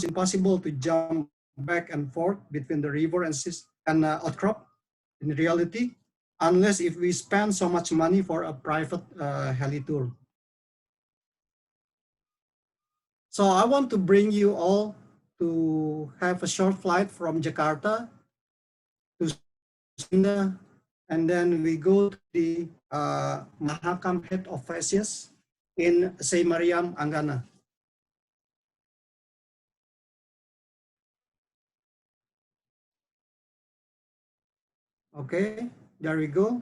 impossible to jump back and forth between the river and outcrop in reality, unless if we spend so much money for a private heli tour. So I want to bring you all to have a short flight from Jakarta to Sunda, and then we go to the Mahakam head of FOSI in Seimariam, Anggana. Okay, there we go.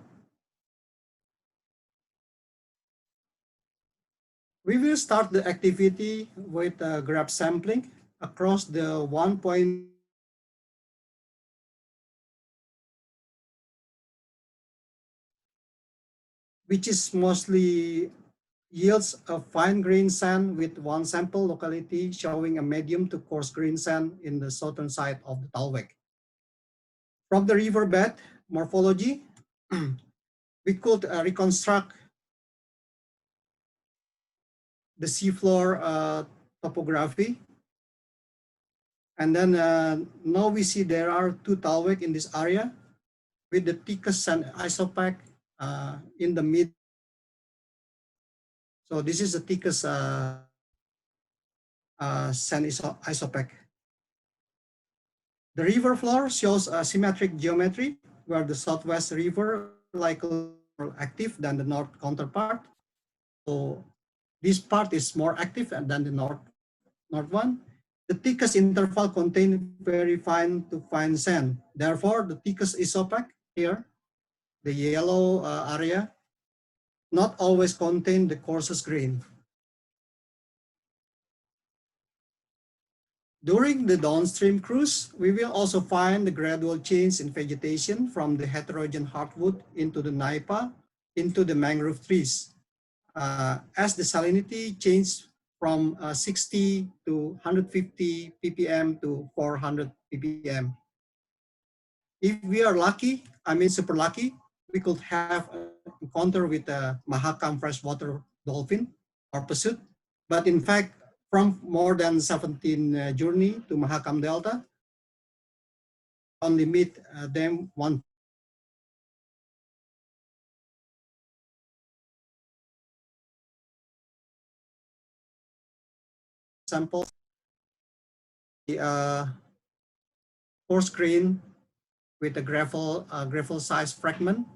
We will start the activity with graph sampling across the 1. Which is mostly yields a fine grain sand with one sample locality showing a medium to coarse grain sand in the southern side of the talweg. From the riverbed morphology, we could reconstruct the seafloor topography. And then now we see there are two talweg in this area with the thickest sand isopack in the mid. So this is the thickest sand isopack. The river floor shows a symmetric geometry where the southwest river likely more active than the north counterpart. So this part is more active than the north one. The thickest interval contains very fine to fine sand. Therefore, the thickest isopack here, the yellow area, not always contain the coarsest grain. During the downstream cruise, we will also find the gradual change in vegetation from the heterogeneous hardwood into the naipa, into the mangrove trees. As the salinity changes from 60 to 150 ppm to 400 ppm. If we are lucky, I mean super lucky, we could have an encounter with a Mahakam freshwater dolphin or pursuit. But in fact, from more than 17 journey to Mahakam Delta, only meet them one. Sample, the coarse grain with a gravel size fragment,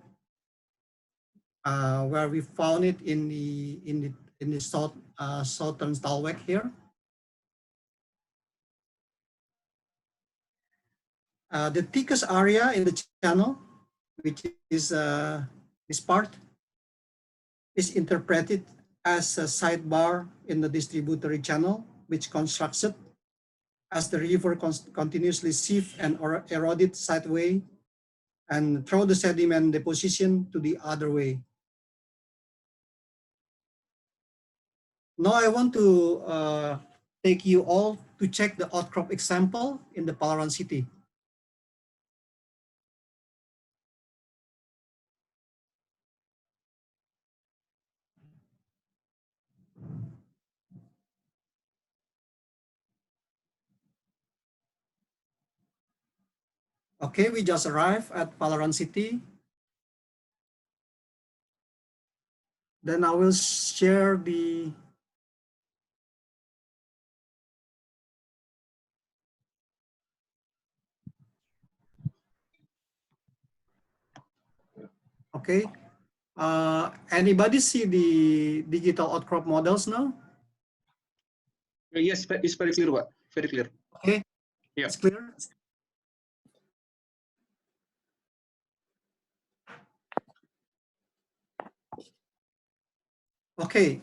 where we found it in the southern talweg here. The thickest area in the channel, which is this part, is interpreted as a sidebar in the distributary channel, which constructs it as the river continuously sieve and eroded sideway and throw the sediment deposition to the other way. Now I want to take you all to check the outcrop example in the Palawan city. Okay, we just arrived at Palawan City. Then I will share the okay. Anybody see the digital outcrop models now? Yes, it's very clear, Pak. Very clear. Okay, yeah. It's clear. Okay,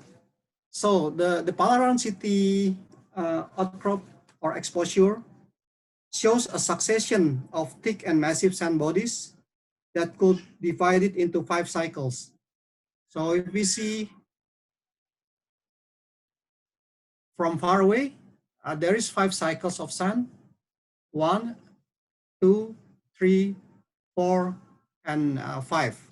so the Palawan City outcrop or exposure shows a succession of thick and massive sand bodies that could divide it into 5 cycles. So if we see from far away, there is 5 cycles of sand, 1, 2, 3, 4, and 5.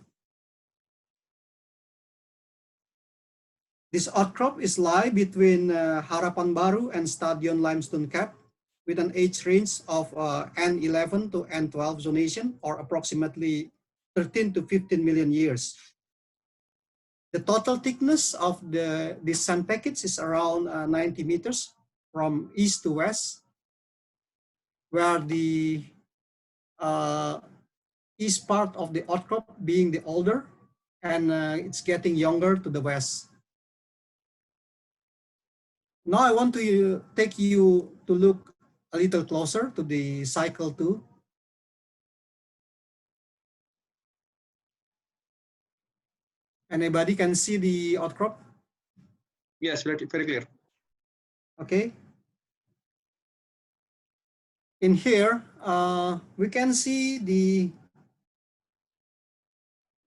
This outcrop is lie between Harapan Baru and Stadion Limestone Cap with an age range of N11 to N12 zonation, or approximately 13 to 15 million years. The total thickness of this sand package is around 90 meters from east to west, where the east part of the outcrop being the older, and it's getting younger to the west. Now I want to take you to look a little closer to the cycle 2. Anybody can see the outcrop? Yes, very clear. Okay. In here, we can see the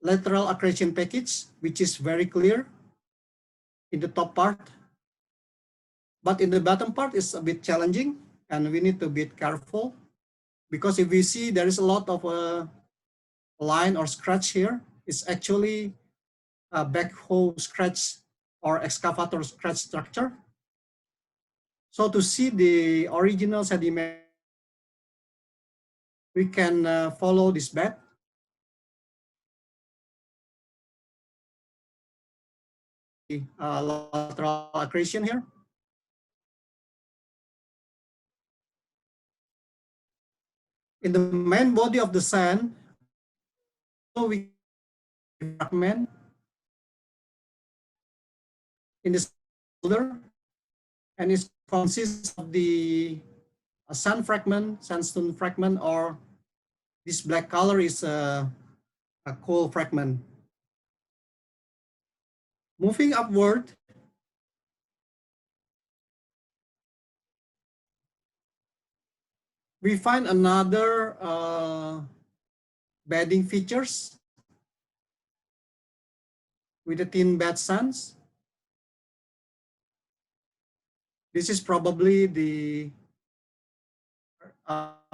lateral accretion package, which is very clear in the top part. But in the bottom part, it's a bit challenging, and we need to be careful, because if we see there is a lot of line or scratch here, it's actually a backhoe scratch or excavator scratch structure. So to see the original sediment, we can follow this bed. Lateral accretion here. In the main body of the sand, we fragment in the shoulder, and it consists of the sandstone fragment, or this black color is a coal fragment. Moving upward, we find another bedding features with the thin bed sands. This is probably the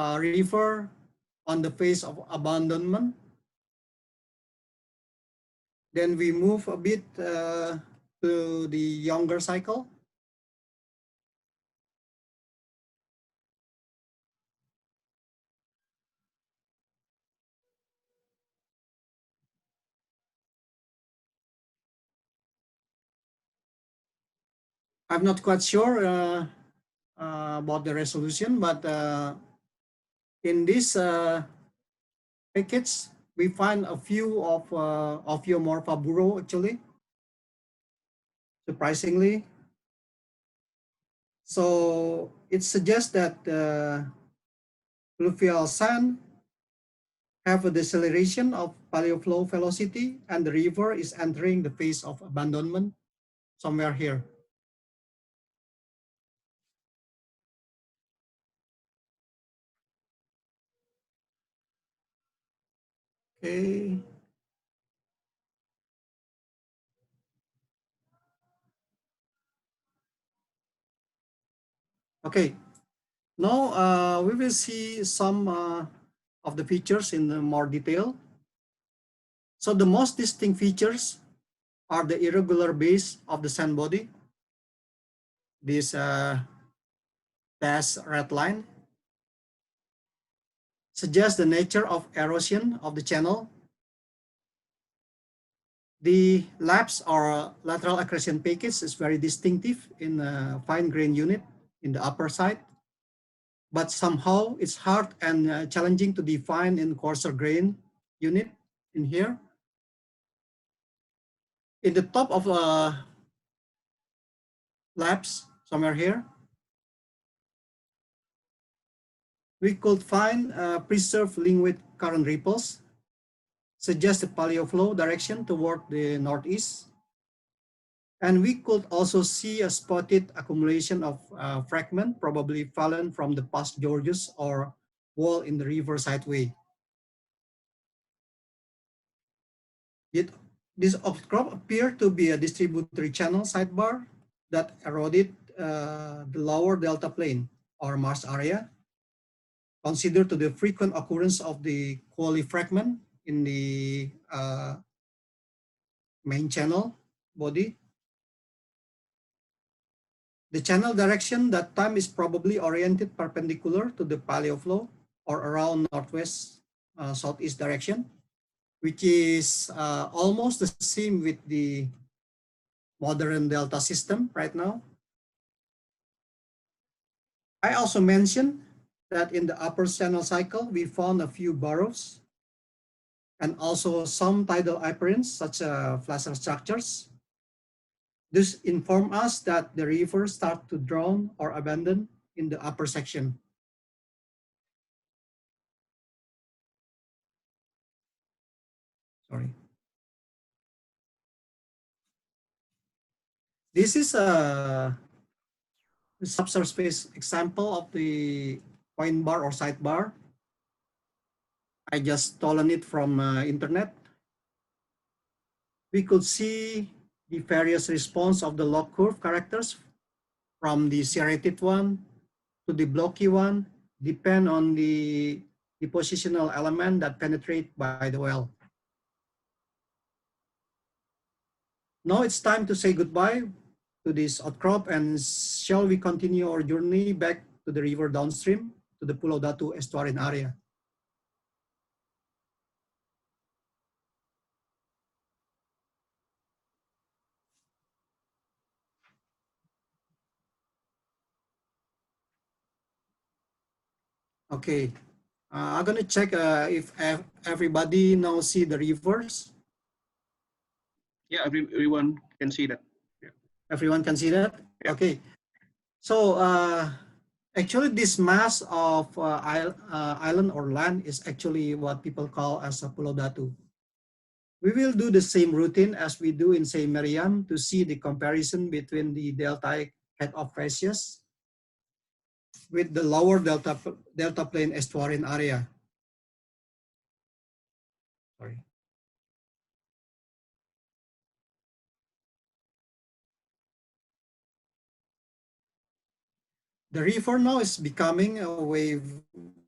river on the face of abandonment. Then we move a bit to the younger cycle. I'm not quite sure about the resolution, but in this package, we find a few of Ophiomorpha burrow, actually, surprisingly. So it suggests that fluvial sand have a deceleration of paleoflow velocity, and the river is entering the phase of abandonment somewhere here. Okay. Okay. Now we will see some of the features in more detail. So the most distinct features are the irregular base of the sand body, this dashed red line, suggests the nature of erosion of the channel. The lapse or lateral accretion package is very distinctive in a fine grain unit in the upper side, but somehow it's hard and challenging to define in coarser grain unit in here. In the top of lapse, somewhere here, we could find preserved linked current ripples, suggest the paleoflow direction toward the northeast. And we could also see a spotted accumulation of fragment, probably fallen from the past gorges or wall in the riverside way. This outcrop appeared to be a distributary channel sidebar that eroded the lower delta plain or marsh area, considered to the frequent occurrence of the quarry fragment in the main channel body. The channel direction that time is probably oriented perpendicular to the paleo flow or around northwest southeast direction, which is almost the same with the modern delta system right now. I also mentioned that in the upper channel cycle, we found a few burrows and also some tidal appearance such as flasher structures. This inform us that the river start to drown or abandon in the upper section. Sorry. This is a subsurface example of the point bar or sidebar. I just stolen it from internet. We could see the various response of the log curve characters from the serrated one to the blocky one, depend on the positional element that penetrate by the well. Now it's time to say goodbye to this outcrop, and shall we continue our journey back to the river downstream to the Pulau Datu estuarine area. Okay, I'm gonna check if everybody now see the rivers. Yeah, everyone can see that. Yeah. Everyone can see that? Yeah. Okay. So actually this mass of island or land is actually what people call as a Pulau Datu. We will do the same routine as we do in say Meriam to see the comparison between the deltaic head-off facies with the lower delta plain estuarine area. Sorry. The river now is becoming a way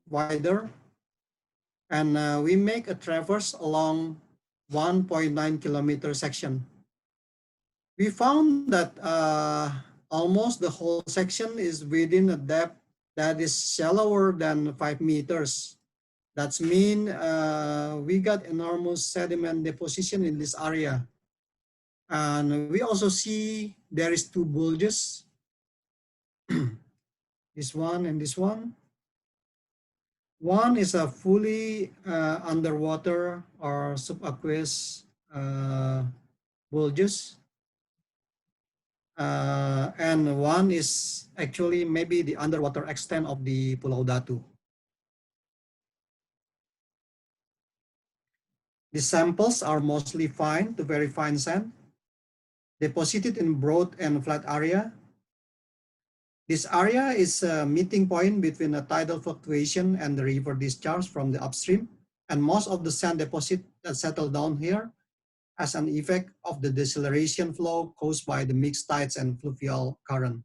wider, and we make a traverse along 1.9 kilometer section. We found that almost the whole section is within a depth that is shallower than 5 meters. That's mean we got enormous sediment deposition in this area. And we also see there is two bulges, this one and this one. One is a fully underwater or subaqueous bulges. And one is actually maybe the underwater extent of the Pulau Datu. The samples are mostly fine to very fine sand, deposited in broad and flat area. This area is a meeting point between a tidal fluctuation and the river discharge from the upstream, and most of the sand deposit that settle down here as an effect of the deceleration flow caused by the mixed tides and fluvial current.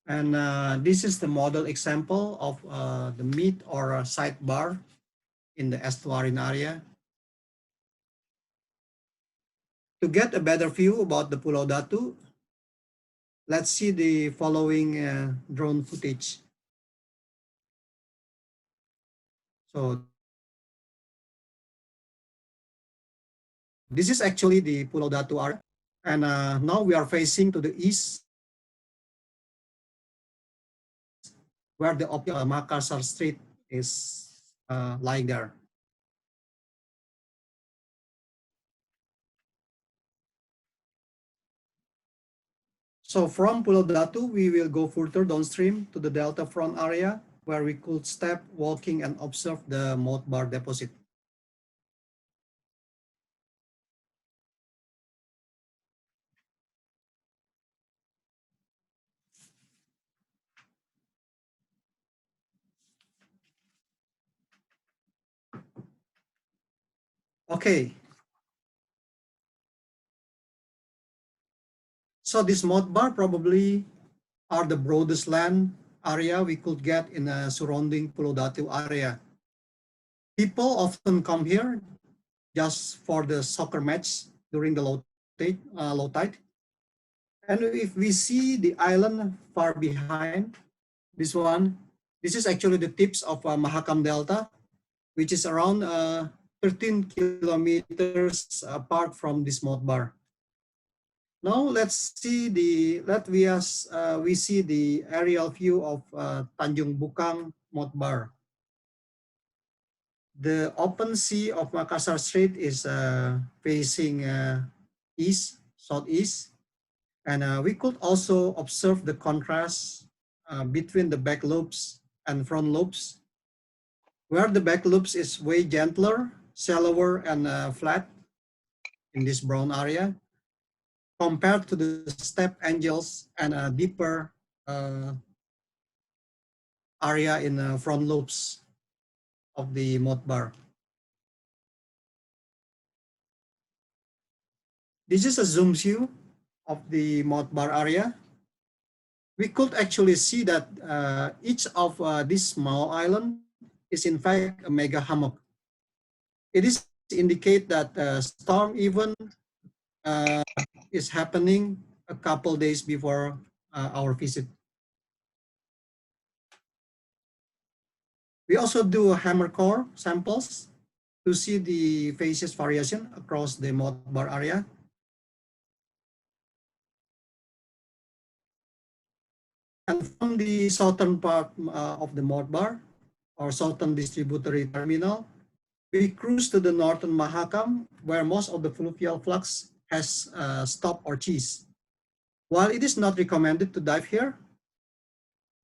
And this is the model example of the meet or sidebar in the estuarine area. To get a better view about the Pulau Datu, let's see the following drone footage. So this is actually the Pulau Datu area. And now we are facing to the east, where the Makassar Strait is lying there. So from Pulau Datu, we will go further downstream to the delta front area where we could step walking and observe the moat bar deposit. Okay. So this moat bar probably are the broadest land area we could get in a surrounding Pulau Datu area. People often come here just for the soccer match during the low tide. And if we see the island far behind, this is actually the tips of Mahakam Delta, which is around 13 kilometers apart from this moat bar. Now we see the aerial view of Tanjung Bukang moat bar. The open sea of Makassar Strait is facing southeast, and we could also observe the contrast between the back lobes and front lobes, where the back lobes is way gentler, shallower, and flat in this brown area, compared to the step angles and a deeper area in the front lobes of the moat bar. This is a zoom view of the moat bar area. We could actually see that each of these small island is in fact a mega hammock. It is indicate that storm even is happening a couple days before our visit. We also do hammer core samples to see the phases variation across the moat bar area. And from the southern part of the moat bar, or southern distributory terminal, we cruise to the northern Mahakam, where most of the fluvial flux has stopped or ceased. While it is not recommended to dive here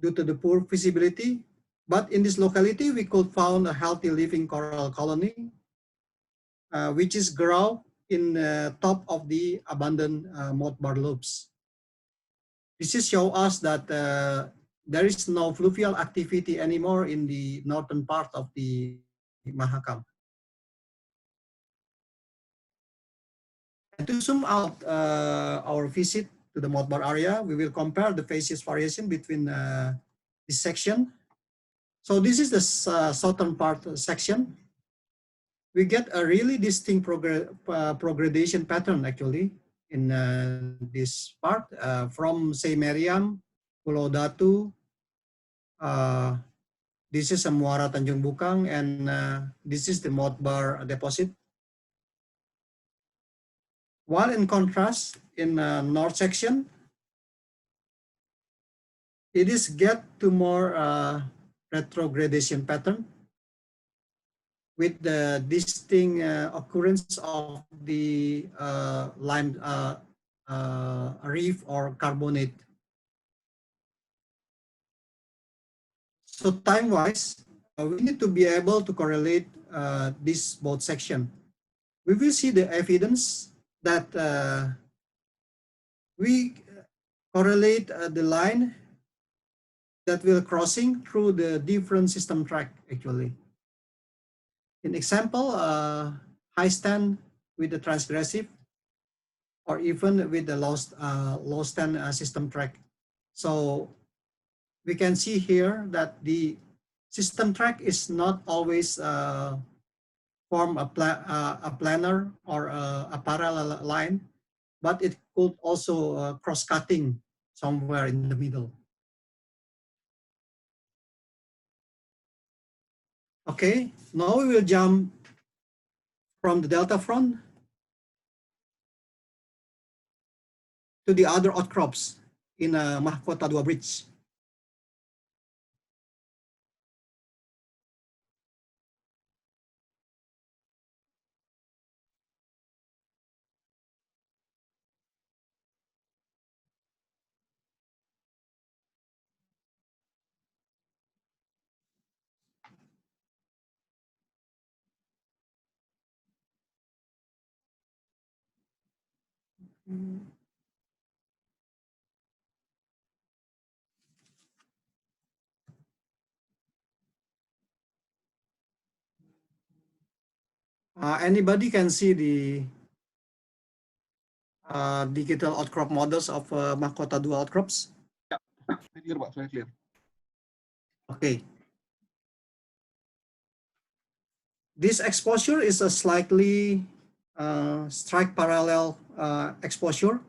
due to the poor visibility, but in this locality, we could found a healthy living coral colony, which is grow in the top of the abandoned moat bar lobes. This is show us that there is no fluvial activity anymore in the northern part of the Mahakam. And to zoom out our visit to the moat bar area, we will compare the phases variation between this section. So this is the southern part section. We get a really distinct progression pattern actually in this part from say Meriam, Pulau Datu. This is a Muara Tanjung Bukang, and this is the moat bar deposit. While in contrast, in north section, it is get to more retrogradation pattern with the distinct occurrence of the lime reef or carbonate. So time-wise, we need to be able to correlate this both section. We will see the evidence that we correlate the line that will crossing through the different system track actually. In example, high stand with the transgressive, or even with the low stand system track. So we can see here that the system track is not always form a planar or a parallel line, but it could also cross-cutting somewhere in the middle. Okay, now we will jump from the delta front to the other outcrops in Mahkota 2 Bridge. Anybody can see the digital outcrop models of Mahkota 2 outcrops? Ya, clear Pak, saya clear. Okay. This exposure is a slightly strike parallel exposure,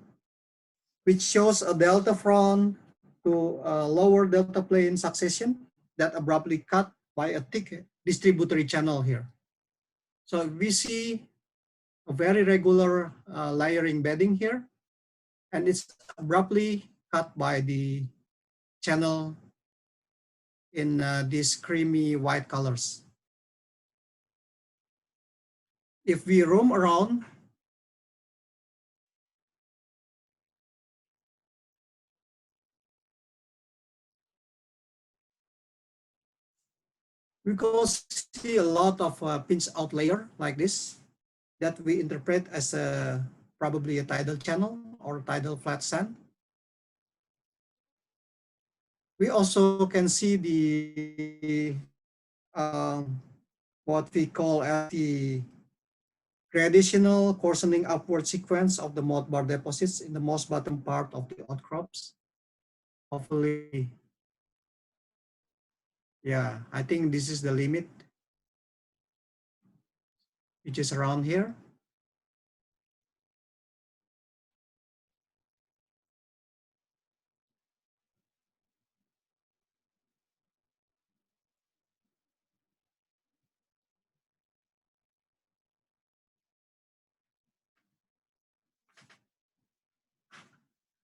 which shows a delta front to a lower delta plane succession that abruptly cut by a thick distributary channel here. So we see a very regular layering bedding here, and it's abruptly cut by the channel in these creamy white colors. If we roam around, we can see a lot of pinch out layer like this that we interpret as probably a tidal channel or tidal flat sand. We also can see the what we call as the gradational coarsening upward sequence of the moth bar deposits in the most bottom part of the outcrops. Hopefully, yeah, I think this is the limit, which is around here.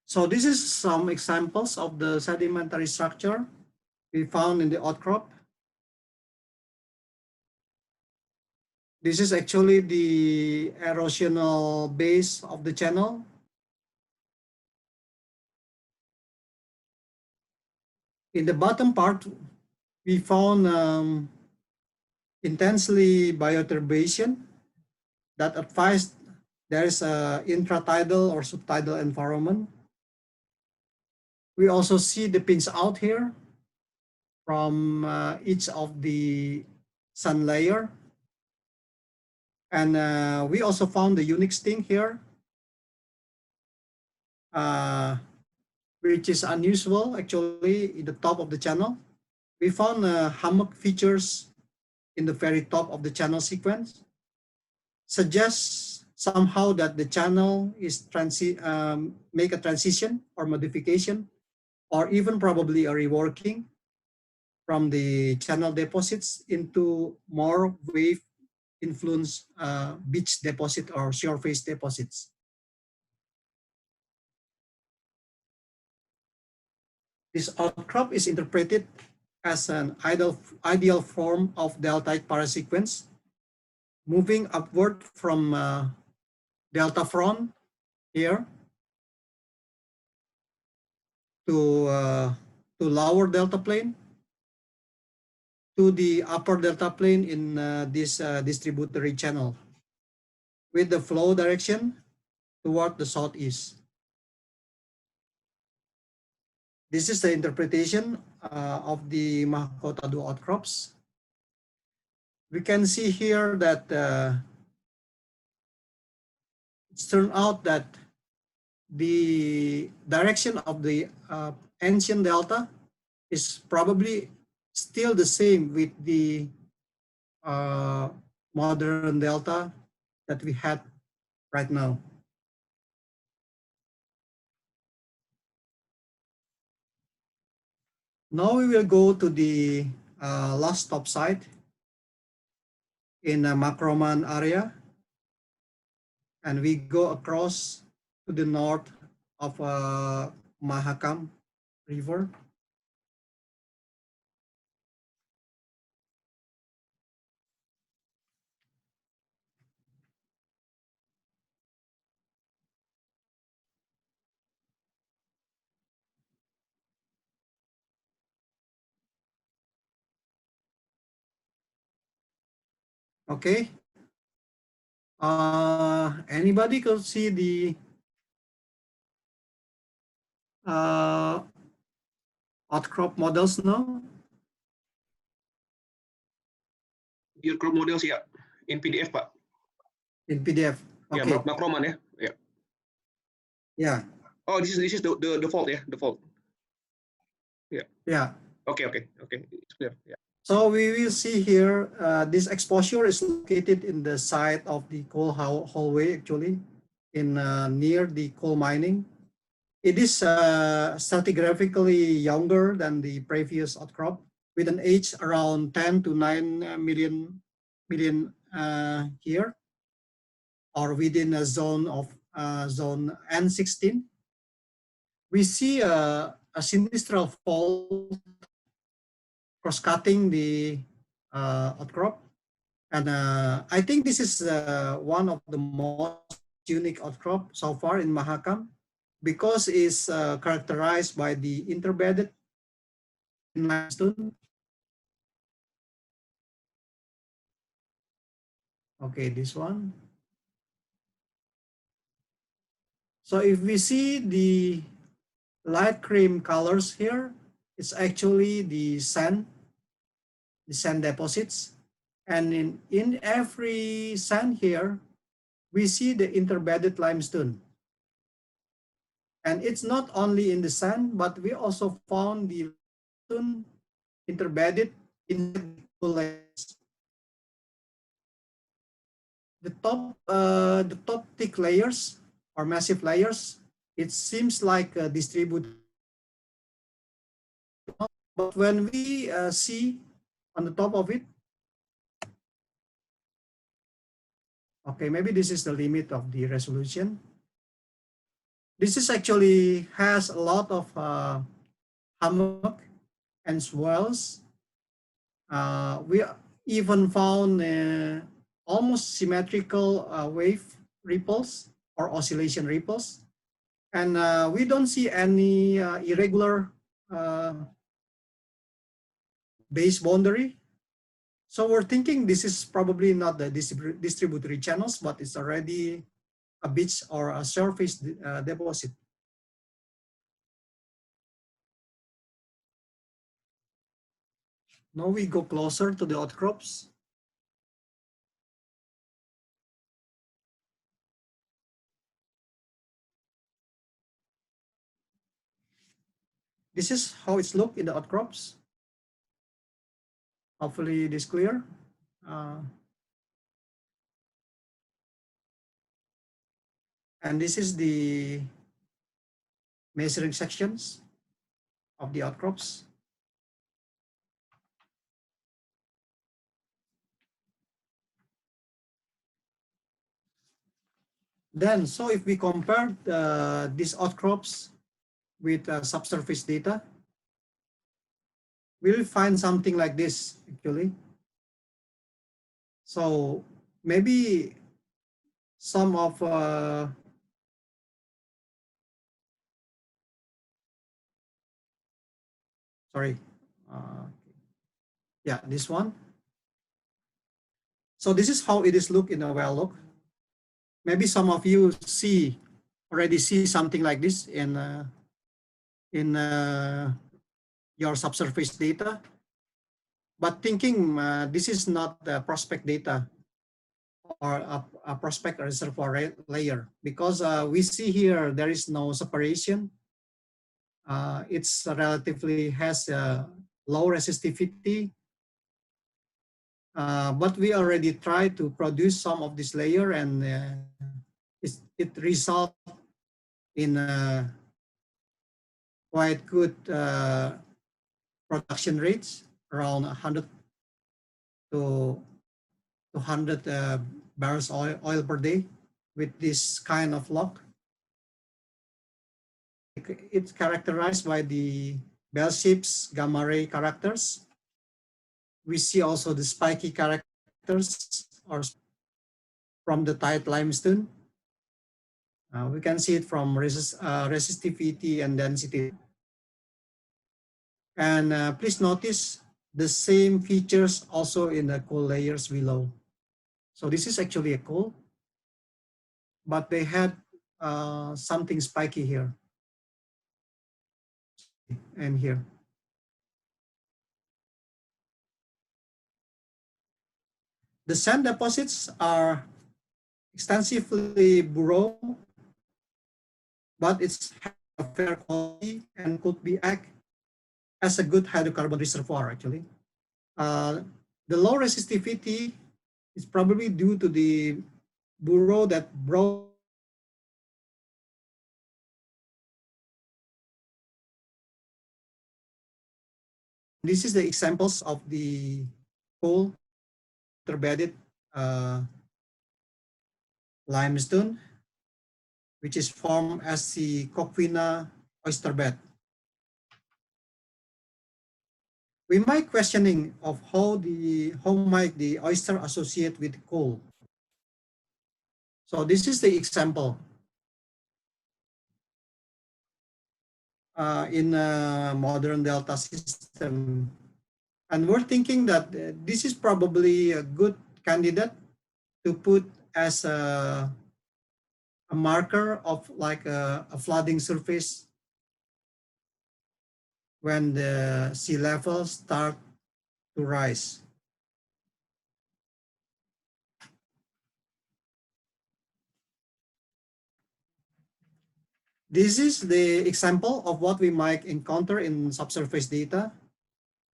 So this is some examples of the sedimentary structure we found in the outcrop. This is actually the erosional base of the channel. In the bottom part, we found intensely bioturbation that advised there is a intratidal or subtidal environment. We also see the pinch out here from each of the sun layer. And we also found the unique sting here, which is unusual actually in the top of the channel. We found hammock features in the very top of the channel sequence, suggests somehow that the channel is make a transition or modification, or even probably a reworking from the channel deposits into more wave influence beach deposit or shore face deposits. This outcrop is interpreted as an ideal form of deltaic parasequence, moving upward from delta front here to lower delta plane, to the upper delta plane in this distributary channel, with the flow direction toward the southeast. This is the interpretation of the Mahakotadu outcrops. We can see here that it's turned out that the direction of the ancient delta is probably still the same with the modern delta that we had right now. Now we will go to the last stop site in Makroman area, and we go across to the north of Mahakam River. Okay. Anybody could see the outcrop models now? Your crop models ya in PDF Pak. In PDF. Ya, Okay. Makroman ya. Ya. Yeah. Oh, this is the default ya, default. Yeah. Yeah. Okay. It's clear. Yeah. So we will see here, this exposure is located in the side of the coal hallway, actually, in near the coal mining. It is stratigraphically younger than the previous outcrop, with an age around 10 to 9 million here, or within a zone of zone N16. We see a sinistral fault cross-cutting the outcrop. And I think this is one of the most unique outcrop so far in Mahakam, because it's characterized by the interbedded limestone. Okay, this one. So if we see the light cream colors here, it's actually the sand deposits. And in every sand here, we see the interbedded limestone. And it's not only in the sand, but we also found the limestone interbedded in the layers. The top thick layers or massive layers, it seems like distributed. But when we see on the top of it, okay, maybe this is the limit of the resolution. This is actually has a lot of hammock and swells. We even found almost symmetrical wave ripples or oscillation ripples. And we don't see any irregular base boundary. So we're thinking this is probably not the distributary channels, but it's already a beach or a surface deposit. Now we go closer to the outcrops. This is how it's looked in the outcrops. Hopefully it is clear. And this is the measuring sections of the outcrops. Then, so if we compare these outcrops with subsurface data, we'll find something like this, actually. So maybe some of sorry, yeah, this one. So this is how it is look in a well look. Maybe some of you already see something like this in your subsurface data, but thinking this is not the prospect data or a prospect reservoir layer, because we see here there is no separation. It's relatively has a low resistivity, but we already tried to produce some of this layer, and it results in quite good production rates, around 100 to 200 barrels oil per day with this kind of lock. It's characterized by the bell shapes, gamma ray characters. We see also the spiky characters or from the tight limestone. We can see it from resistivity and density. And please notice the same features also in the coal layers below. So this is actually a coal, but they had something spiky here and here. The sand deposits are extensively burrow, but it's a fair quality and could be act as a good hydrocarbon reservoir, actually. The low resistivity is probably due to the burrow that brought this is the examples of the coal interbedded limestone, which is formed as the Coquina oyster bed. We might questioning of how might the oyster associate with coal. So this is the example. In a modern delta system. And we're thinking that this is probably a good candidate to put as a marker of like a flooding surface when the sea levels start to rise. This is the example of what we might encounter in subsurface data.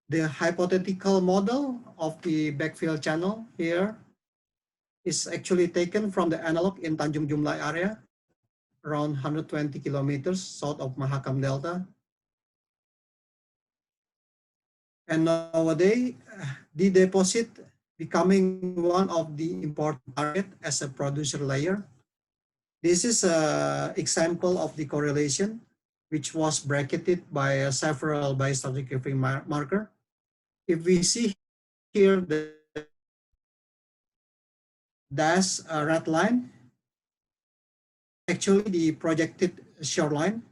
The hypothetical model of the backfill channel here is actually taken from the analog in Tanjung Jumlai area, around 120 kilometers south of Mahakam Delta. And nowadays, the deposit becoming one of the important target as a producer layer. This is an example of the correlation, which was bracketed by several biostratigraphic marker. If we see here the dash red line, actually the projected shoreline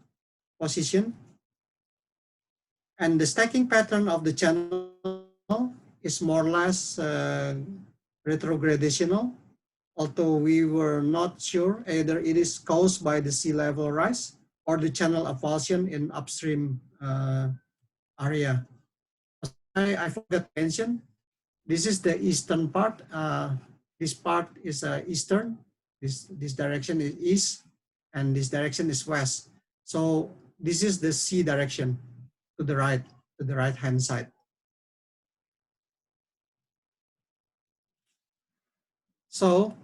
position, and the stacking pattern of the channel is more or less retrogradational, although we were not sure either it is caused by the sea level rise or the channel avulsion in upstream area. I forgot to mention, this is the eastern part. This part is eastern. This direction is east, and this direction is west. So this is the sea direction to the right hand side. So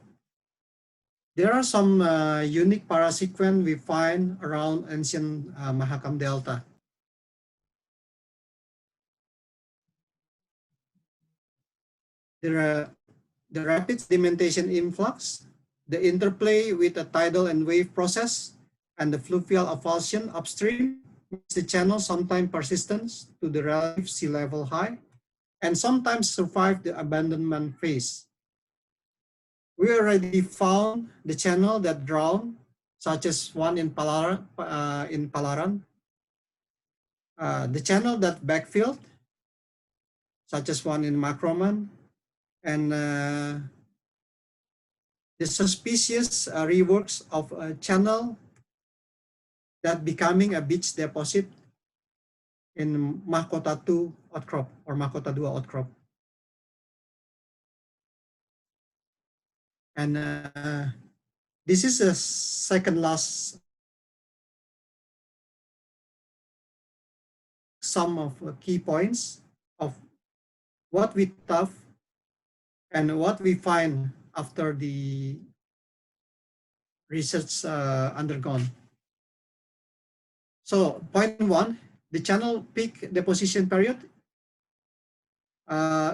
there are some unique parasequence we find around ancient Mahakam Delta. The rapid sedimentation influx, the interplay with the tidal and wave process, and the fluvial avulsion upstream makes the channel sometimes persistent to the relative sea level high, and sometimes survive the abandonment phase. We already found the channel that drowned, such as one in Palaran, the channel that backfilled, such as one in Makroman, and the suspicious reworks of a channel that becoming a beach deposit in Mahkota 2 outcrop or Mahkota 2 outcrop. And this is a second last sum of key points of what we thought and what we find after the research undergone. So point one, the channel peak deposition period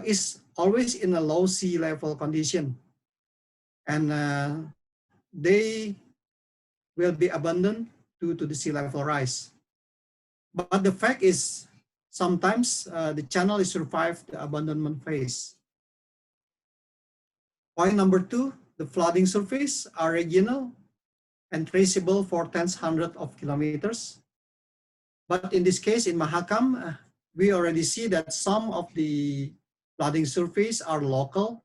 is always in a low sea level condition, and they will be abundant due to the sea level rise. But the fact is, sometimes the channel is survived the abandonment phase. Point number two, the flooding surface are regional and traceable for tens hundreds of kilometers. But in this case, in Mahakam, we already see that some of the flooding surface are local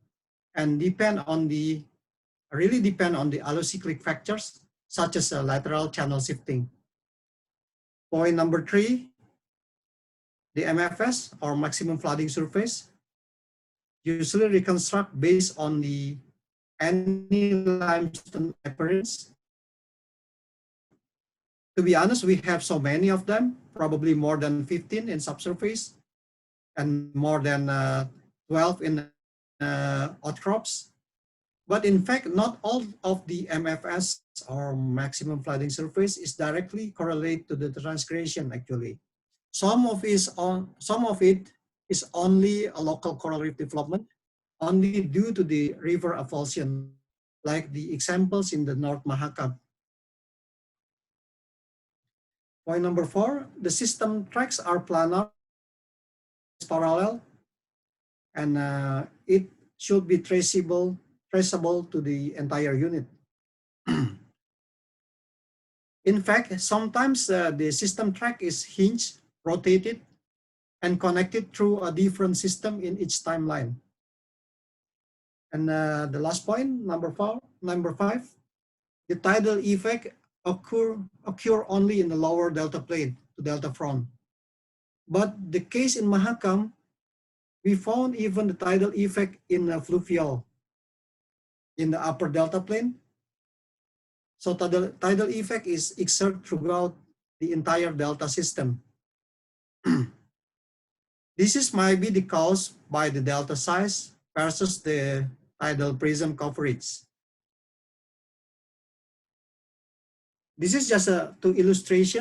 and really depend on the allocyclic factors, such as lateral channel shifting. Point number three, the MFS or maximum flooding surface usually reconstruct based on the any limestone appearance. To be honest, we have so many of them, probably more than 15 in subsurface and more than 12 in outcrops. But in fact, not all of the MFS or maximum flooding surface is directly correlated to the transgression actually. Some of it is only a local coral reef development, only due to the river avulsion, like the examples in the North Mahakam. Point number 4, the system tracks are planar, parallel, and it should be traceable to the entire unit. In fact, sometimes the system track is hinged, rotated, and connected through a different system in each timeline. And the last point, number 5, the tidal effect occur only in the lower delta plane to delta front. But the case in Mahakam, we found even the tidal effect in fluvial in the upper delta plane. So tidal effect is exerted throughout the entire delta system. This might be the cause by the delta size versus the tidal prism coverage. This is just to illustrate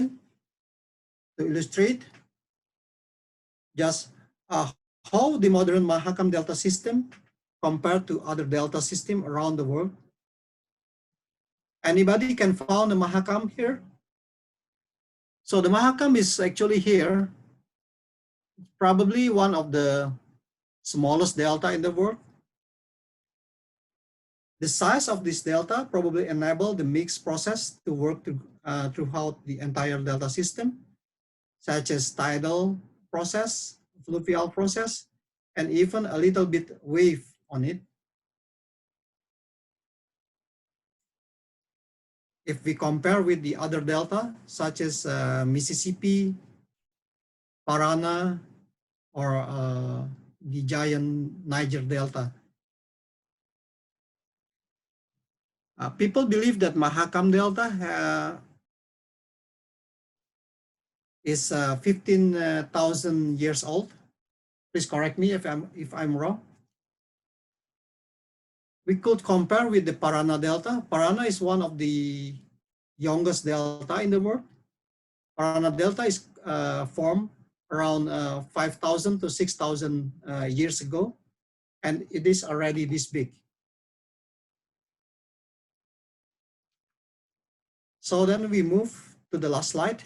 just how the modern Mahakam delta system compared to other delta system around the world. Anybody can find the Mahakam here? So the Mahakam is actually here, probably one of the smallest delta in the world. The size of this delta probably enable the mixed process to work throughout the entire delta system, such as tidal process, fluvial process, and even a little bit wave on it. If we compare with the other delta, such as Mississippi, Parana, or the giant Niger Delta. People believe that Mahakam Delta is 15,000 years old. Please correct me if I'm wrong. We could compare with the Parana Delta. Parana is one of the youngest delta in the world. Parana Delta is formed around 5,000 to 6,000 years ago, and it is already this big. So then we move to the last slide,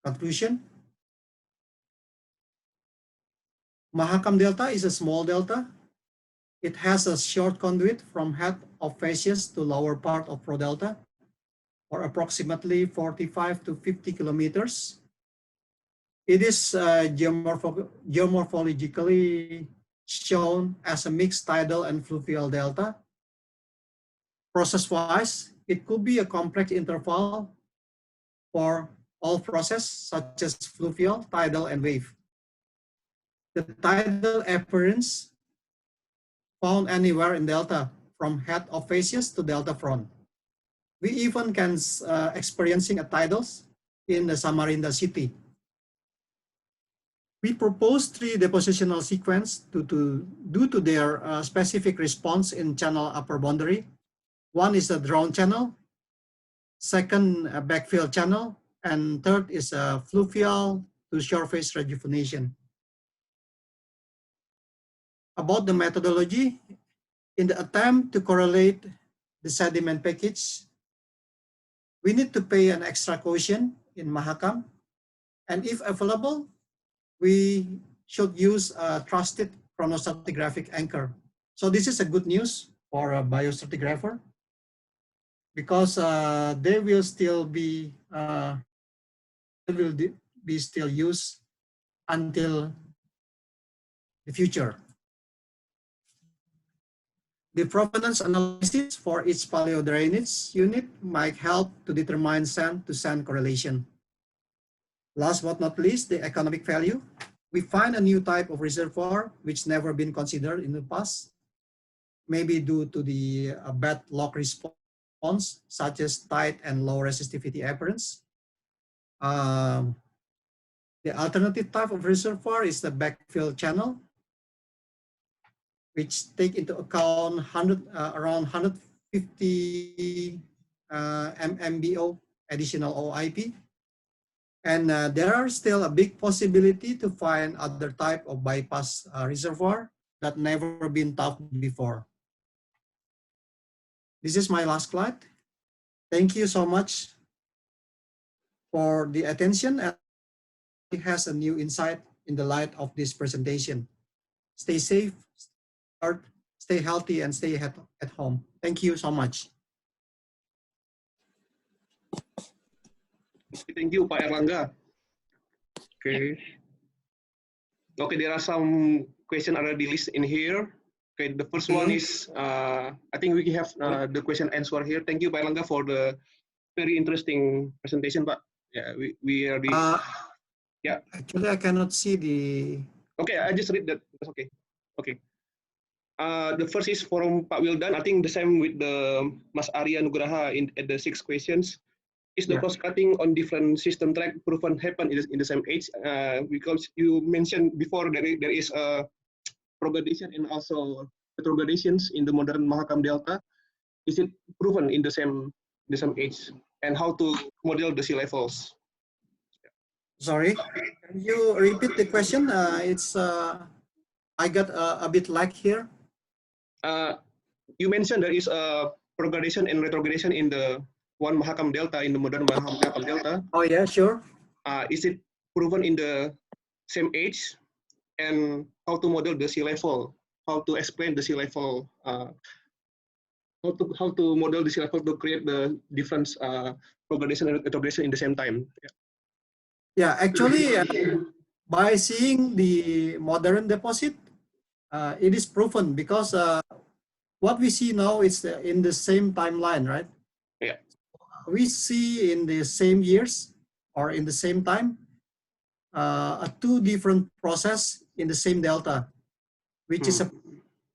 conclusion. Mahakam Delta is a small delta. It has a short conduit from head of facies to lower part of prodelta, or approximately 45 to 50 kilometers. It is geomorphologically shown as a mixed tidal and fluvial delta. Process-wise, it could be a complex interval for all processes such as fluvial, tidal, and wave. The tidal appearance found anywhere in delta, from head of facies to delta front. We even can experiencing a tidals in the Samarinda city. We propose 3 depositional sequence due to their specific response in channel upper boundary. One is a drown channel, second a backfill channel, and third is a fluvial to surface rejuvenation. About the methodology, in the attempt to correlate the sediment package, we need to pay an extra caution in Mahakam, and if available, we should use a trusted chronostratigraphic anchor. So this is a good news for a biostratigrapher, because they will still be still used until the future. The provenance analysis for each paleodrainage unit might help to determine sand-to-sand correlation. Last but not least, the economic value. We find a new type of reservoir which never been considered in the past, maybe due to the bad lock response, such as tight and low resistivity appearance. The alternative type of reservoir is the backfill channel, which take into account around 150 MMBO additional OIP. And there are still a big possibility to find other type of bypass reservoir that never been tapped before. This is my last slide. Thank you so much for the attention. And it has a new insight in the light of this presentation. Stay safe, stay healthy, and stay at home. Thank you so much. Thank you, Pak Erlangga. Okay. Okay, there are some questions already listed in here. Okay, the first one is, I think we have the question answer here. Thank you, Pak Erlangga, for the very interesting presentation, Pak. Yeah, we already. Yeah. Actually, I cannot see the. Okay, I just read that. That's okay. Okay. The first is from Pak Wildan. I think the same with the Mas Arya Nugraha at the 6 questions. Is the cost cutting on different system track proven happen in the same age? Because you mentioned before there is a progression and also retrogradations in the modern Mahakam Delta. Is it proven in the same age? And how to model the sea levels? Sorry, can you repeat the question? I got a bit lag here. You mentioned there is a progression and retrogradation in the one Mahakam Delta, in the modern Mahakam Delta. Oh yeah, sure. Is it proven in the same age? And how to model the sea level? How to explain the sea level? How to model the sea level to create the different progression and retrogradation in the same time? Yeah, actually, by seeing the modern deposit, it is proven because what we see now is in the same timeline, right? Yeah. We see in the same years or in the same time a 2 different process in the same delta, which is a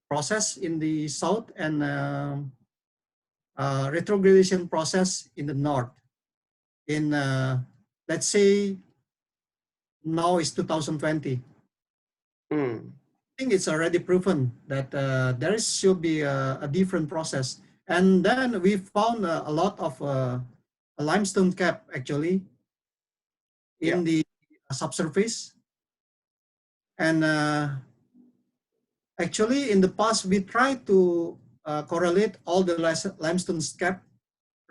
process in the south and retrogradation process in the north. In let's say now is 2020. I think it's already proven that there should be a different process. And then we found a lot of limestone cap actually in the subsurface. And actually in the past, we tried to correlate all the limestone cap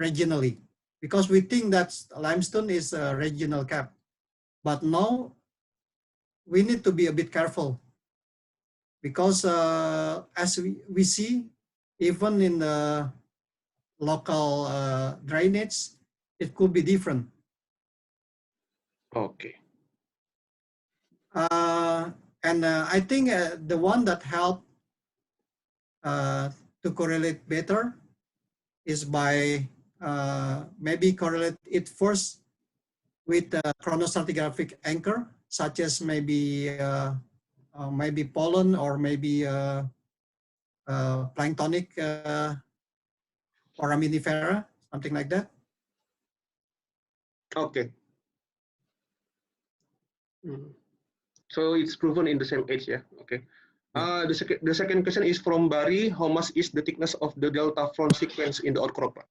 regionally because we think that limestone is a regional cap. But now we need to be a bit careful because as we see, even in the local drainage, it could be different. Okay. And I think the one that helped to correlate better is by maybe correlate it first with a chronostratigraphic anchor, such as maybe pollen or maybe planktonic foraminifera, something like that. Okay. So it's proven in the same age, yeah. Okay. The second question is from Bari. How much is the thickness of the delta front sequence in the outcrop?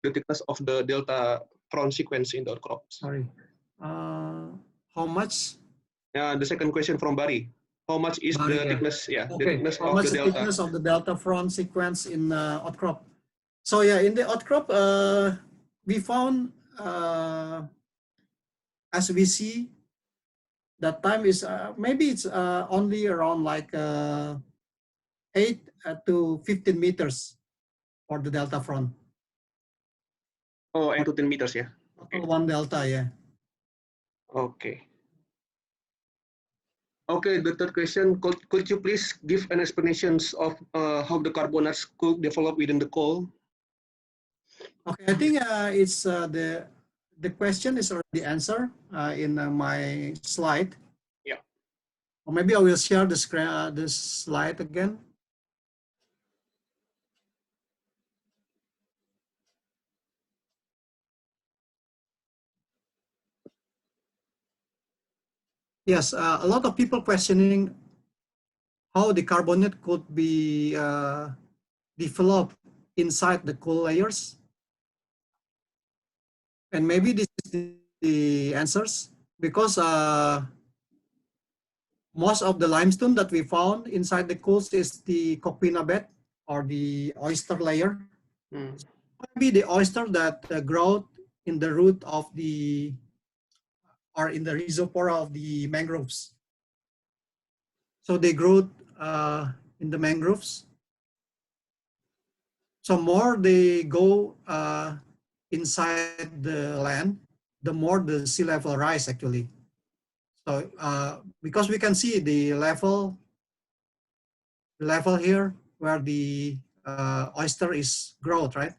The thickness of the delta front sequence in the outcrop. Sorry. How much? The second question from Bari. How much is the thickness? Yeah, okay. The thickness How of much the delta? Thickness of the delta front sequence in outcrop? So yeah, in the outcrop, we found as we see, that time is maybe it's only around like 8 to 15 meters for the delta front. Oh, 8 to 10 meters, yeah. Okay. One delta, yeah. Okay. Okay, the third question, could you please give an explanation of how the carbonates could develop within the coal? Okay, I think it's the question is already answered in my slide. Yeah. Or maybe I will share the screen, this slide again. Yes, a lot of people questioning how the carbonate could be developed inside the coal layers. And maybe this is the answers, because most of the limestone that we found inside the coals is the coquina bed or the oyster layer. Maybe the oyster that grow in the root of the, or in the rhizopora of the mangroves. So they grow in the mangroves. So more they go inside the land, the more the sea level rise actually. So because we can see the level here where the oyster is growth, right?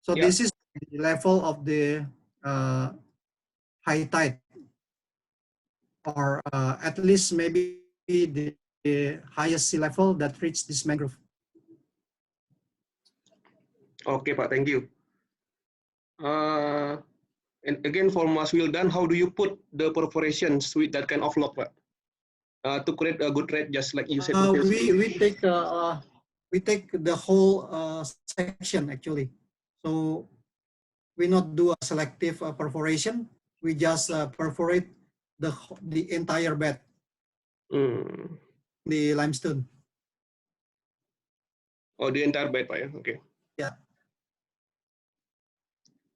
So Yeah. this is the level of the high tide, or at least maybe the highest sea level that reached this mangrove. Okay, Pak. Thank you. And again, for Mas Wildan, how do you put the perforations with that kind of lock, Pak? To create a good rate, just like you said previously. We take the whole section actually. So we not do a selective perforation. We just perforate the entire bed, the limestone. Oh, the entire bed, Pak. Okay. Yeah.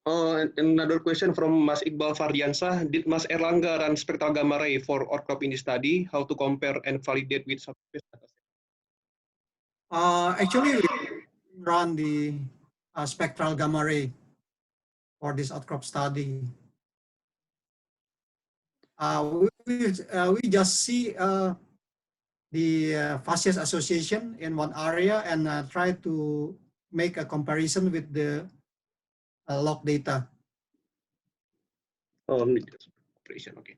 And another question from Mas Iqbal Fardiansah. Did Mas Erlangga run spectral gamma ray for outcrop in the study? How to compare and validate with subsurface data? Actually, we run the spectral gamma ray for this outcrop study. We just see the facies association in one area and try to make a comparison with the log data. Oh, operation. Okay.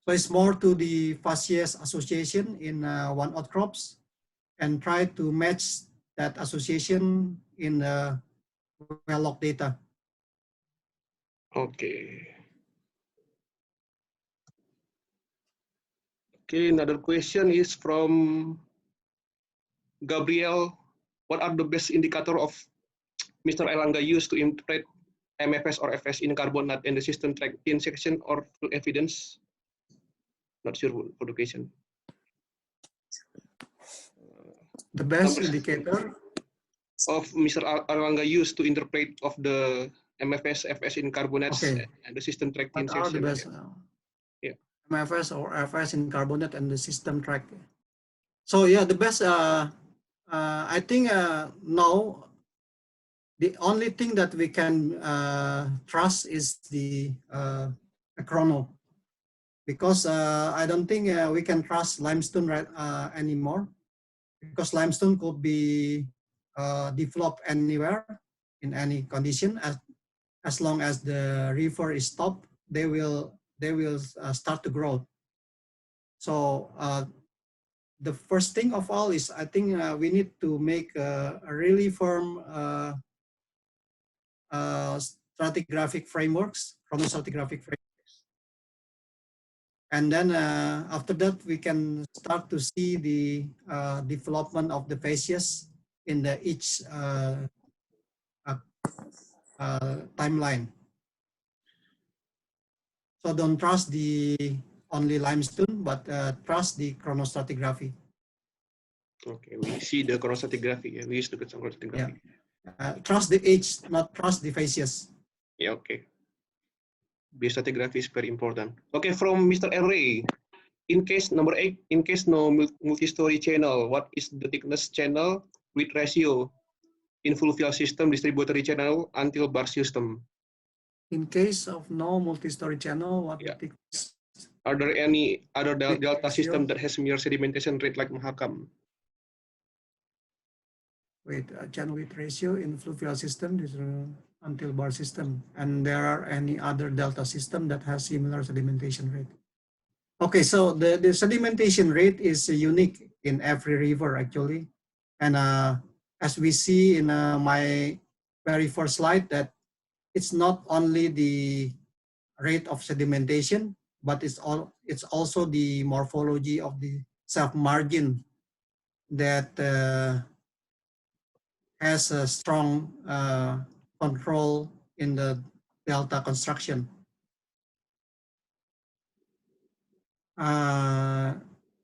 So it's more to the facies association in one outcrops and try to match that association in the well log data. Okay. Okay, another question is from Gabriel. What are the best indicator of Mr. Erlangga used to interpret MFS or FS in carbonate and the system track in section or full evidence? Not sure for the question. The best indicator of Mr. Erlangga used to interpret of the MFS, FS in carbonates and the system track in section. What are the best? Yeah. MFS or FS in carbonate and the system track. So yeah, the best. I think now the only thing that we can trust is the chrono, because I don't think we can trust limestone anymore, because limestone could be developed anywhere in any condition. As long as the river is stopped, they will start to grow. So the first thing of all is, I think we need to make a really firm stratigraphic frameworks, chronostratigraphic frameworks. And then after that, we can start to see the development of the facies in the each timeline. So don't trust the only limestone, but trust the chronostratigraphy. Okay, we see the chronostratigraphy. Yeah, we use the chronostratigraphy. Yeah. Trust the age, not trust the facies. Yeah, okay. Stratigraphy is very important. Okay, from Mr. Ray. In case number 8, in case no multi-story channel, what is the thickness channel with ratio in fluvial system, distributory channel until bar system? In case of no multi-story channel, what the thickness? Are there any other delta system that has mirror sedimentation rate like Mahakam? With channel width ratio in fluvial system until bar system, and there are any other delta system that has similar sedimentation rate. Okay, so the sedimentation rate is unique in every river actually, and as we see in my very first slide, that it's not only the rate of sedimentation, but it's also the morphology of the self margin that has a strong control in the delta construction.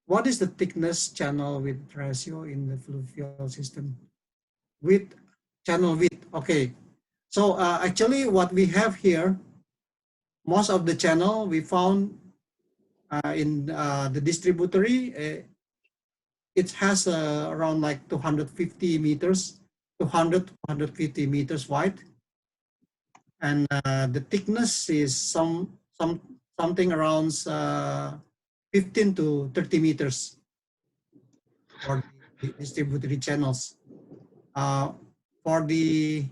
What is the thickness channel width ratio in the fluvial system? Width, channel width, okay. So actually what we have here, most of the channel we found in the distributary, it has around like 250 meters, 200 to 150 meters wide. And the thickness is something around 15 to 30 meters for the distributary channels. For the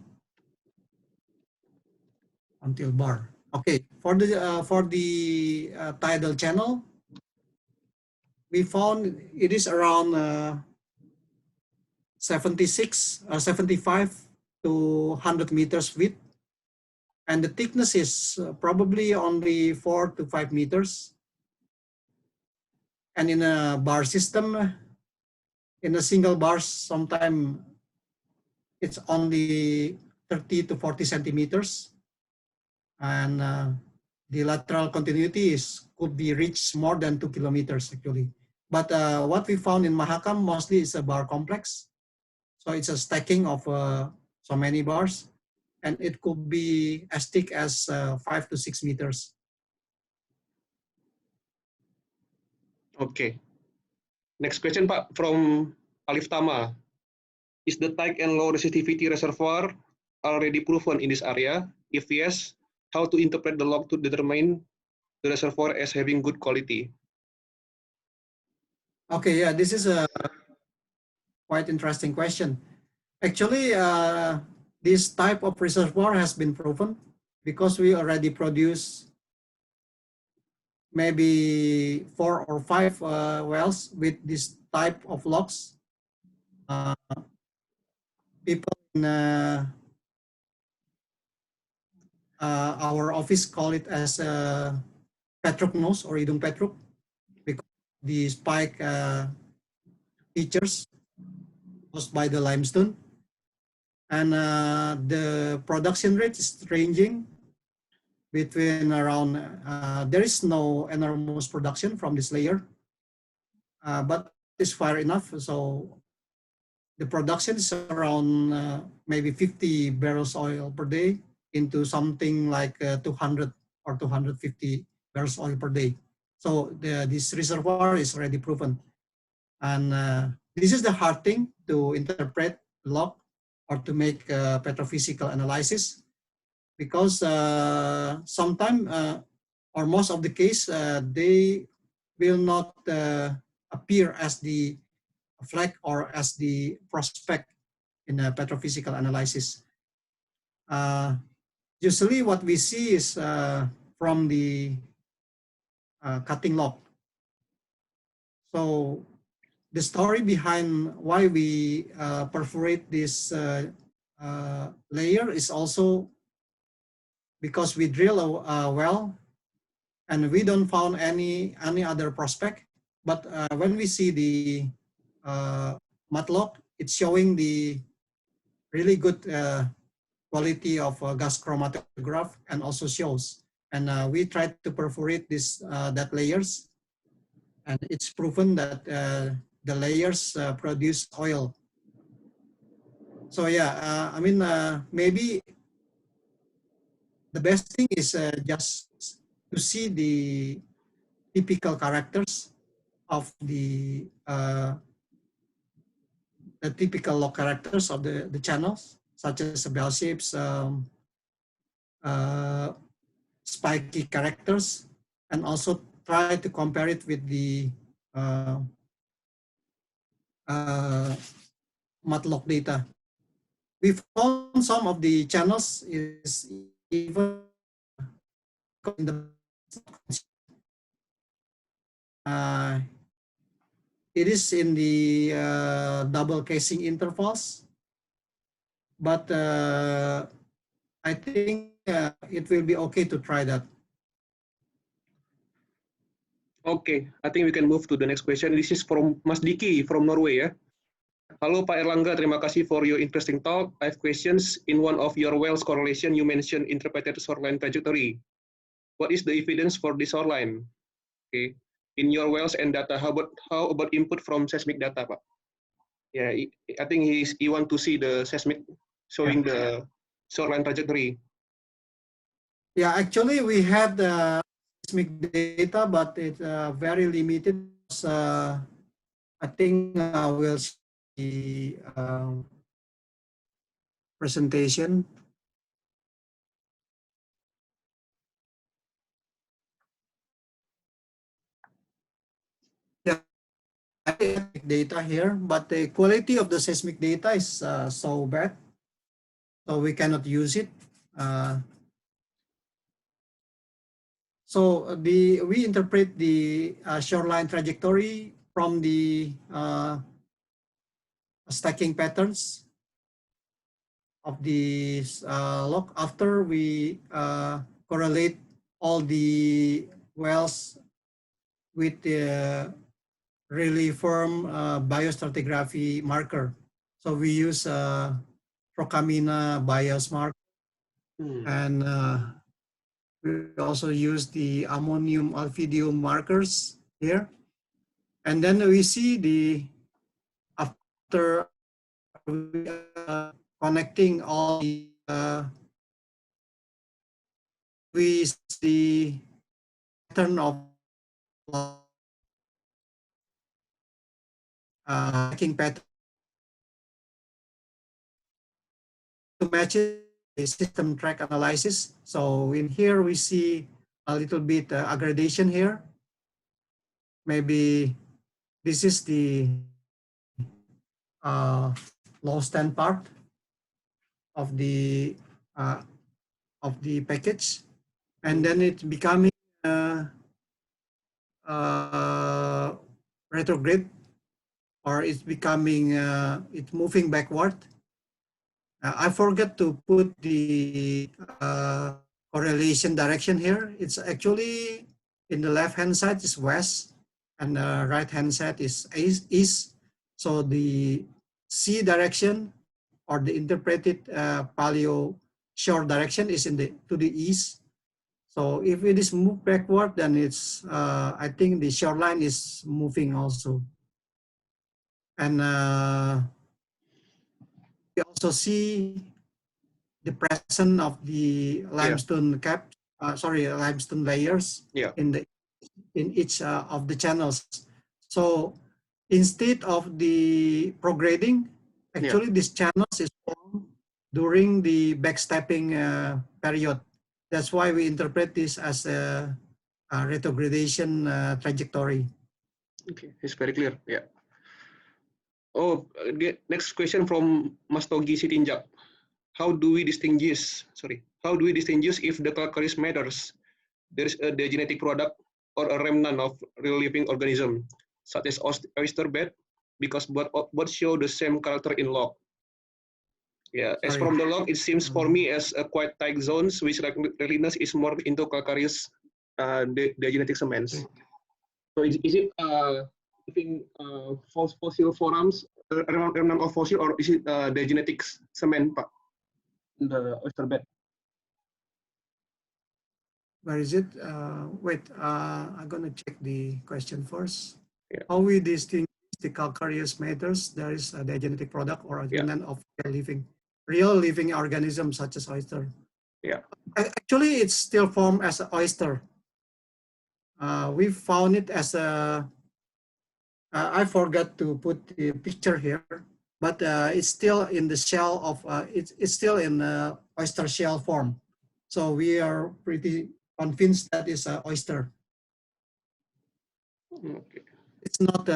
until bar, okay. For the tidal channel, we found it is around 75 to 100 meters width, and the thickness is probably only 4 to 5 meters. And in a bar system, in a single bar, sometimes it's only 30 to 40 centimeters. And the lateral continuity could be reached more than 2 kilometers actually. But what we found in Mahakam mostly is a bar complex. So it's a stacking of so many bars, and it could be as thick as 5 to 6 meters. Okay. Next question, Pak, from Alif Tama. Is the tight and low resistivity reservoir already proven in this area? If yes, how to interpret the log to determine the reservoir as having good quality? Okay, yeah, this is a quite interesting question. Actually, this type of reservoir has been proven because we already produce maybe 4 or 5 wells with this type of logs. People in our office call it as Petruk nose or Hidung Petruk because the spike features caused by the limestone. And the production rate is ranging between around, there is no enormous production from this layer, but it's far enough. So the production is around maybe 50 barrels oil per day into something like 200 or 250 barrels oil per day. So this reservoir is already proven. And this is the hard thing to interpret log or to make petrophysical analysis, because sometimes or most of the case they will not appear as the flag or as the prospect in a petrophysical analysis. Usually what we see is from the cutting log. So the story behind why we perforate this layer is also because we drill a well and we don't found any other prospect. But when we see the mudlock, it's showing the really good quality of gas chromatograph and also shows. And we tried to perforate that layers, and it's proven that the layers produce oil. So yeah, I mean, maybe the best thing is just to see the typical characters of the typical log characters of the channels, such as bell shapes, spiky characters, and also try to compare it with the mudlock data. We found some of the channels is even in the it is in the double casing intervals, but I think it will be okay to try that. Okay, I think we can move to the next question. This is from Mas Diki from Norway ya. Halo Pak Erlangga, terima kasih for your interesting talk. I have questions. In one of your wells correlation, you mentioned interpreted shoreline trajectory. What is the evidence for this shoreline? Okay, in your wells and data, how about input from seismic data, Pak? Yeah, I think he want to see the seismic showing the shoreline trajectory. Yeah, actually we had seismic data, but it's very limited. I think we'll see presentation. Yeah, data here, but the quality of the seismic data is so bad, so we cannot use it. So we interpret the shoreline trajectory from the stacking patterns of the log after we correlate all the wells with the really firm biostratigraphy marker. So we use Trocamina bios marker, and we also use the ammonium alphidium markers here. And then we see the, after connecting all the, we see pattern of tracking pattern to match it the system track analysis. So in here we see a little bit aggradation here. Maybe this is the low stand part of the package, and then it's becoming retrograde, or it's becoming it's moving backward. I forgot to put the correlation direction here. It's actually in the left hand side is west, and the right hand side is east. So the C direction, or the interpreted paleo shore direction, is in to the east. So if it is moved backward, then it's I think the shoreline is moving also. And we also see the presence of the limestone limestone layers in each of the channels. So instead of the prograding, actually this channels is formed during the backstepping period. That's why we interpret this as a retrogradation trajectory. Okay, it's very clear. Yeah. Oh, next question from Mas Togi Sitinjak. How do we distinguish? How do we distinguish if the calcareous matters? There is the genetic product or a remnant of real living organism, such as oyster bed, because both show the same character in log. Yeah, as from the log, it seems for me as a quite tight zones, which readiness is more into calcareous, the genetic cements. So is it living fossil forams, remnant of fossil, or is it the genetic cement, Pak? The oyster bed. Where is it? Wait, I'm gonna check the question first. Yeah. How we distinguish the calcareous matters? There is the genetic product or a remnant of real living organisms such as oyster. Yeah. Actually, it's still formed as an oyster. We found it as a. I forgot to put the picture here, but it's still in the shell of. It's still in oyster shell form. So we are pretty convinced that is an oyster. Okay. It's not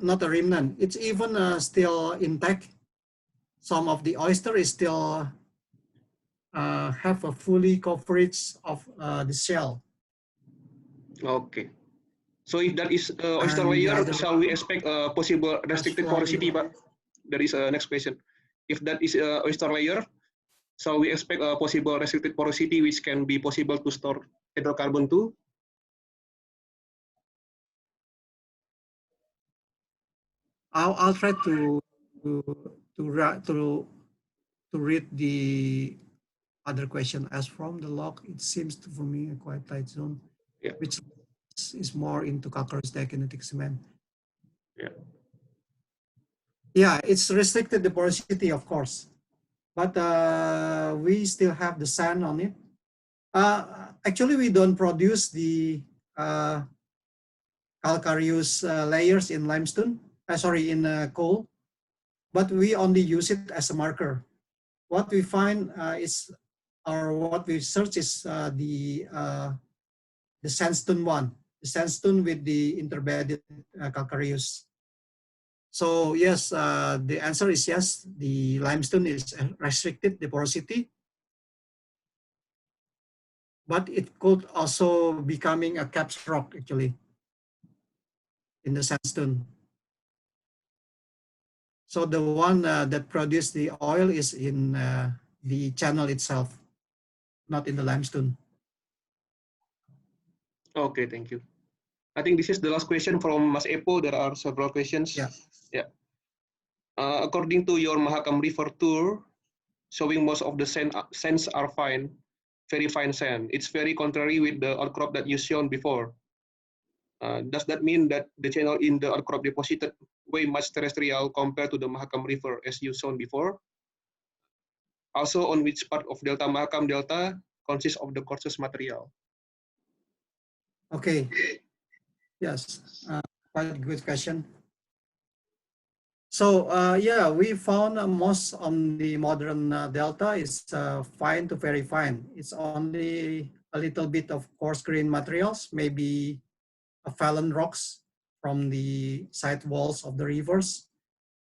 not a remnant. It's even still intact. Some of the oyster is still have a fully coverage of the shell. Okay. So if that is oyster layer, shall we expect a possible restricted porosity, Pak? That is next question. If that is oyster layer, shall we expect a possible restricted porosity which can be possible to store hydrocarbon too? I'll try to to read the other question. As from the log, it seems for me a quite tight zone, Yeah. which is more into calcareous diakinetic cement. Yeah. Yeah, it's restricted the porosity, of course, but we still have the sand on it. Actually, we don't produce the calcareous layers in limestone. Sorry, in coal, but we only use it as a marker. What we find is, or what we search is the sandstone one, the sandstone with the interbedded calcareous. So yes, the answer is yes. The limestone is restricted, the porosity, but it could also becoming a caps rock actually in the sandstone. So the one that produced the oil is in the channel itself, not in the limestone. Okay, thank you. I think this is the last question from Mas Epo. There are several questions. Yeah. Yeah. According to your Mahakam River tour, showing most of the sands are fine, very fine sand. It's very contrary with the outcrop that you shown before. Does that mean that the channel in the outcrop deposited way much terrestrial compared to the Mahakam River as you shown before? Also, on which part of Delta Mahakam Delta consists of the coarser material? Okay. Yes. Quite a good question. So yeah, we found most on the modern delta is fine to very fine. It's only a little bit of coarse grain materials, maybe a fallen rocks from the side walls of the rivers.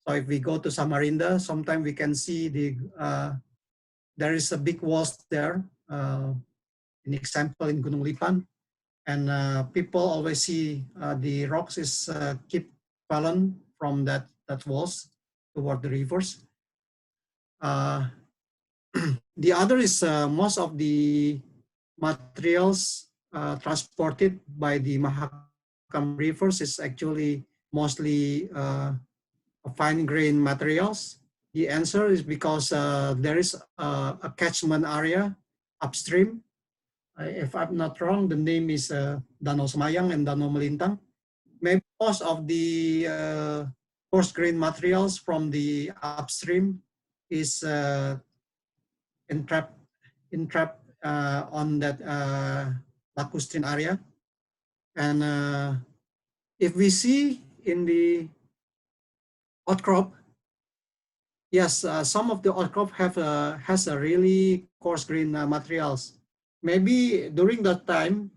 So if we go to Samarinda, sometimes we can see there is a big walls there. An example in Gunung Lipan, and people always see the rocks is keep fallen from that walls toward the rivers. The other is most of the materials transported by the Mahakam rivers is actually mostly fine grain materials. The answer is because there is a catchment area upstream. If I'm not wrong, the name is Danau Semayang and Danau Melintang. Maybe most of the coarse grain materials from the upstream is entrapped on that lacustrine area. And if we see in the outcrop, yes, some of the outcrop has a really coarse grain materials. Maybe during that time,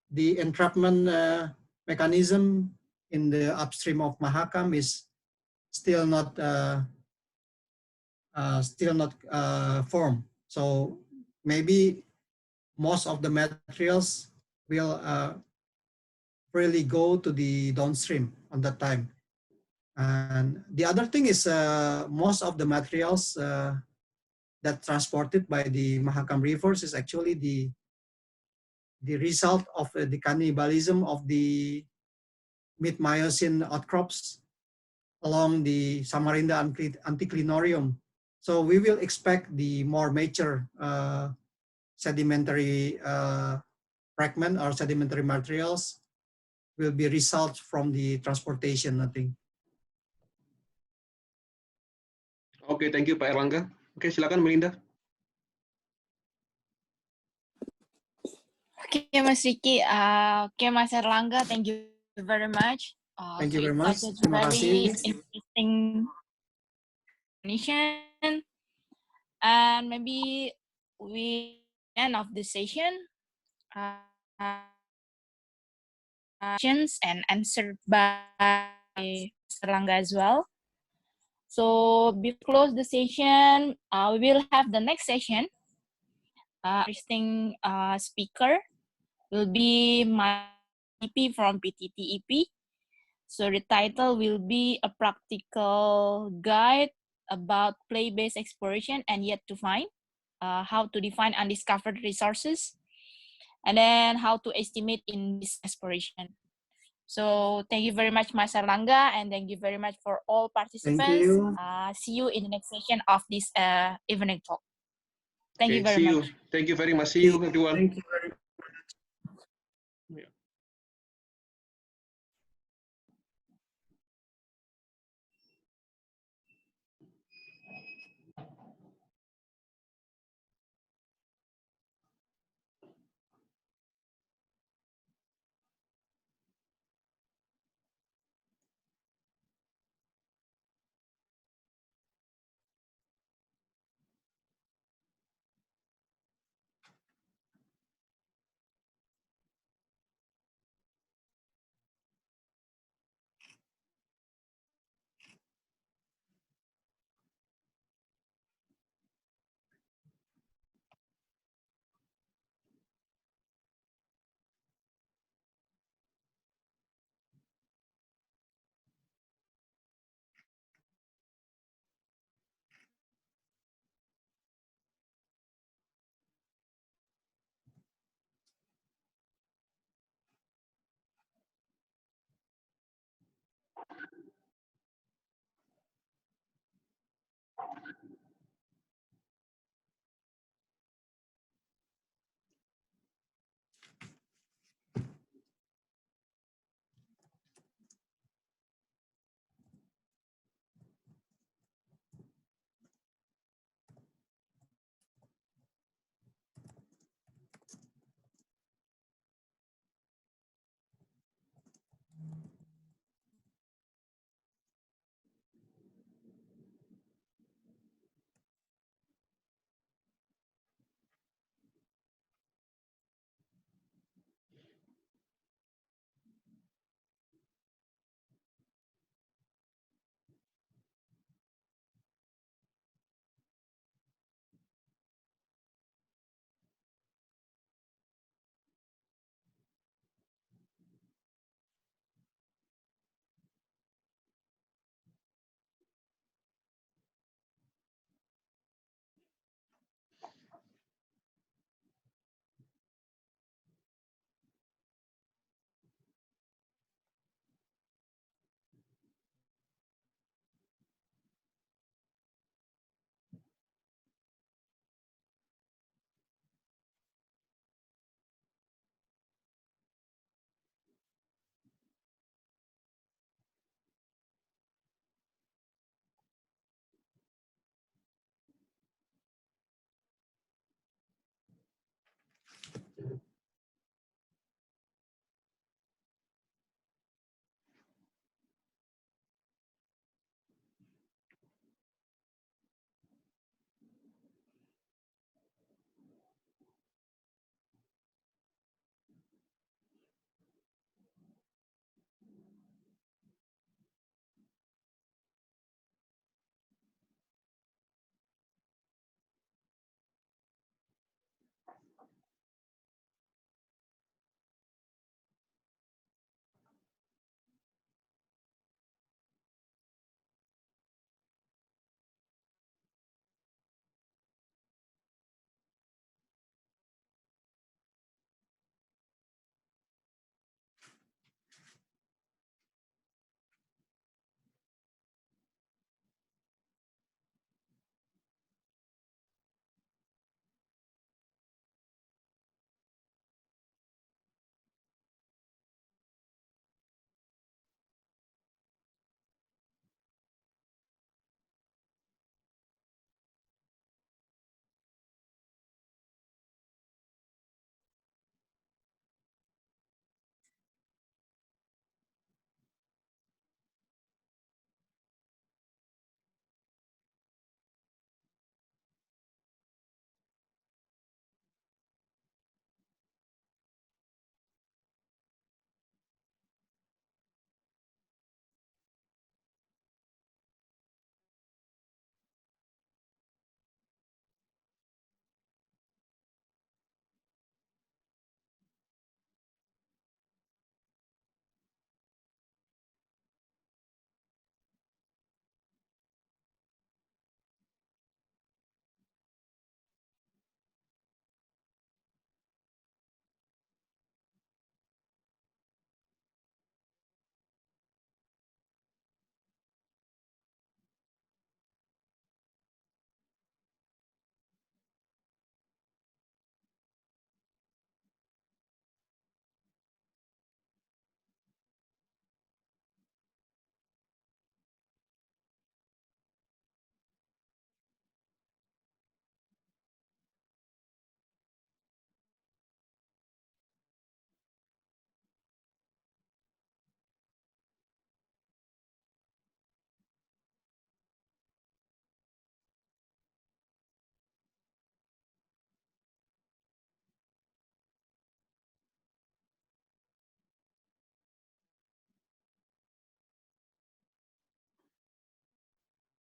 the entrapment mechanism in the upstream of Mahakam is still not formed. So maybe most of the materials will really go to the downstream on that time. And the other thing is most of the materials that transported by the Mahakam rivers is actually the result of the cannibalism of the mid-Miocene outcrops along the Samarinda anticlinorium. So we will expect the more mature sedimentary fragment or sedimentary materials will be results from the transportation, I think. Okay, thank you, Pak Erlangga. Okay, silakan Melinda. Okay, Mas Ricky. Okay, Mas Erlangga, thank you very much. Thank you So very it's much. like a Terima very kasih. interesting explanation. And maybe we end of the session. Questions and answered by Mas Erlangga as well. So before close the session, we will have the next session. Interesting speaker will be my EP from PTTEP. So the title will be a practical guide about play-based exploration and yet to find, how to define undiscovered resources, and then how to estimate in this exploration. So thank you very much, Mas Erlangga, and thank you very much for all participants. you. See you in the next session of this evening talk. Thank you Okay, very see much. you. Thank you very much. See you, everyone. Thank you very much. Yeah.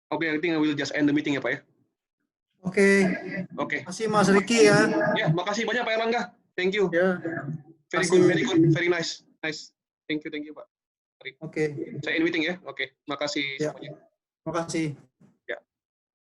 Oke, I think I will just end the meeting ya Pak ya. Oke. Oke. Makasih Mas Riki ya. Ya, makasih banyak Pak Erlangga. Thank you. Ya. Very Makasih. good, very good, very nice. Nice. Thank you Pak. Oke. Saya end meeting ya. Oke, makasih Ya. semuanya. Makasih.